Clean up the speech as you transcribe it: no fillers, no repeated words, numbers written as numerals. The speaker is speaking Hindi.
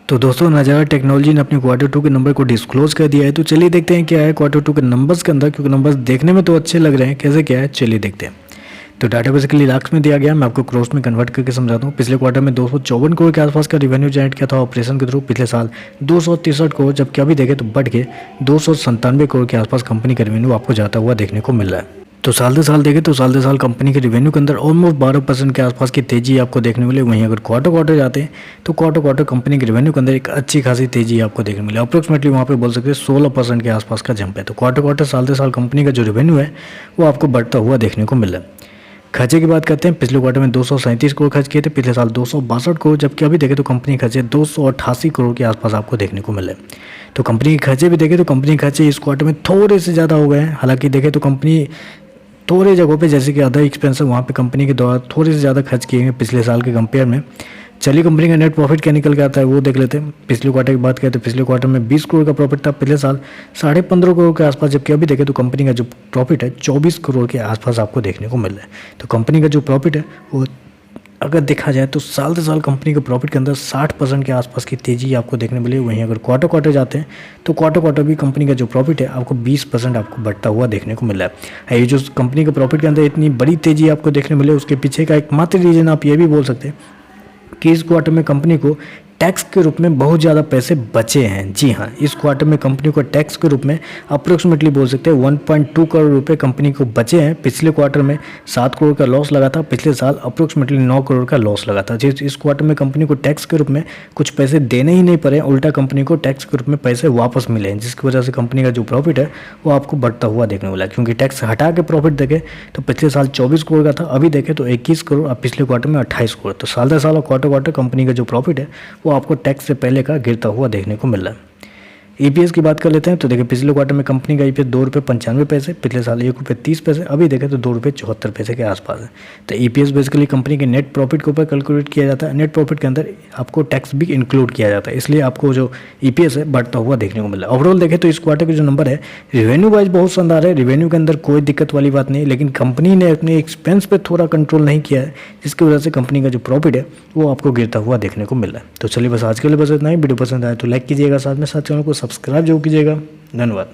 तो दोस्तों नज़ारा टेक्नोलॉजी ने अपने Q2 के नंबर को डिस्क्लोज कर दिया है। तो चलिए देखते हैं क्या है Q2 के नंबर्स के अंदर, क्योंकि नंबर्स देखने में तो अच्छे लग रहे हैं, कैसे क्या है चलिए देखते हैं। तो डाटा बेसिकली लाख्स में दिया गया, मैं आपको क्रोस में कन्वर्ट करके समझाता हूँ। पिछले क्वार्टर में 254 करोड़ के आसपास का रिवेन्यू जनरेट किया था ऑपरेशन के थ्रू पिछले साल 263 करोड़, जबकि अभी देखें तो बढ़ के 297 करोड़ के आसपास कंपनी का रिवेन्यू आपको जाता हुआ देखने को मिल रहा है। तो साल दर साल देखें तो साल दर साल कंपनी के रिवेन्यू के अंदर ऑलमोस्ट 12% के आसपास की तेजी आपको देखने मिले। वहीं अगर क्वार्टर जाते हैं तो क्वार्टर कंपनी के रिवेन्यू के अंदर एक अच्छी खासी तेजी आपको देखने मिले। अप्रोक्सीमेटली वहाँ पे बोल सकते हैं 16% के आसपास का जंप है। तो क्वार्टर साल दर साल कंपनी का जो रिवेन्यू है वो आपको बढ़ता हुआ देखने को मिल रहा है। खर्चे की बात करते हैं, पिछले क्वार्टर में 237 करोड़ खर्च किए थे, पिछले साल 262 करोड़, जबकि अभी देखें तो कंपनी खर्चे 288 करोड़ के आसपास आपको देखने को मिले। तो कंपनी के खर्चे भी देखें तो कंपनी खर्चे इस क्वार्टर में थोड़े से ज़्यादा हो गए हैं। हालांकि देखें तो कंपनी थोड़े जगहों पे जैसे कि अदर एक्सपेंस है वहाँ पे कंपनी के द्वारा थोड़े से ज़्यादा खर्च किए हैं पिछले साल के कंपेयर में। चलिए कंपनी का नेट प्रॉफिट क्या निकल के आता है वो देख लेते हैं। पिछले क्वार्टर की बात करें तो पिछले क्वार्टर में 20 करोड़ का प्रॉफिट था, पिछले साल 15.5 करोड़ के आसपास, जबकि अभी देखें तो कंपनी का जो प्रॉफिट है 24 करोड़ के आसपास आपको देखने को मिल रहा है। तो कंपनी का जो प्रॉफिट है वो अगर देखा जाए तो साल से साल कंपनी के प्रॉफिट के अंदर 60% के आसपास की तेजी आपको देखने मिली। वहीं अगर क्वार्टर जाते हैं तो क्वार्टर भी कंपनी का जो प्रॉफिट है आपको 20% आपको बढ़ता हुआ देखने को मिल रहा है। ये जो कंपनी के प्रॉफिट के अंदर इतनी बड़ी तेजी आपको देखने मिले, उसके पीछे का एकमात्र रीज़न आप ये भी बोल सकते हैं कि इस क्वार्टर में कंपनी को टैक्स के रूप में बहुत ज़्यादा पैसे बचे हैं। जी हाँ, इस क्वार्टर में कंपनी को टैक्स के रूप में अप्रोक्सीमेटली बोल सकते हैं 1.2 करोड़ रुपए कंपनी को बचे हैं। पिछले क्वार्टर में 7 करोड़ का लॉस लगा था, पिछले साल अप्रोक्सीमेटली 9 करोड़ का लॉस लगा था। जिस इस क्वार्टर में कंपनी को टैक्स के रूप में कुछ पैसे देने ही नहीं पड़े, उल्टा कंपनी को टैक्स के रूप में पैसे वापस मिले हैं, जिसकी वजह से कंपनी का जो प्रॉफिट है वो आपको बढ़ता हुआ देखने वाला है। क्योंकि टैक्स हटा के प्रॉफिट देखें तो पिछले साल 24 करोड़ का था, अभी देखें तो 21 करोड़, अब पिछले क्वार्टर में 28 करोड़। तो साल दर साल क्वार्टर कंपनी का जो प्रॉफिट है वो आपको टैक्स से पहले का गिरता हुआ देखने को मिल रहा है। ईपीएस की बात कर लेते हैं तो देखिए पिछले क्वार्टर में कंपनी का ईपीएस 2 रुपये 95 पैसे, पिछले साल 1 रुपये 30 पैसे, अभी देखें तो 2 रुपये 74 पैसे के आसपास है। तो ईपीएस बेसिकली कंपनी के नेट प्रॉफिट के ऊपर कैलकुलेट किया जाता है। नेट प्रॉफिट के अंदर आपको टैक्स भी इंक्लूड किया जाता है, इसलिए आपको जो ईपीएस है बढ़ता हुआ देखने को मिला है। ओवरऑल देखें तो इस क्वार्टर के जो नंबर है रेवेन्यू वाइज बहुत शानदार है, रेवेन्यू के अंदर कोई दिक्कत वाली बात नहीं, लेकिन कंपनी ने अपने एक्सपेंस पर थोड़ा कंट्रोल नहीं किया है, जिसकी वजह से कंपनी का जो प्रॉफिट है वो आपको गिरता हुआ देखने को मिल रहा है। तो चलिए बस आज के लिए बस इतना ही। वीडियो पसंद आए तो लाइक कीजिएगा, साथ में साथ चैनल को सब्सक्राइब जरूर कीजिएगा। धन्यवाद।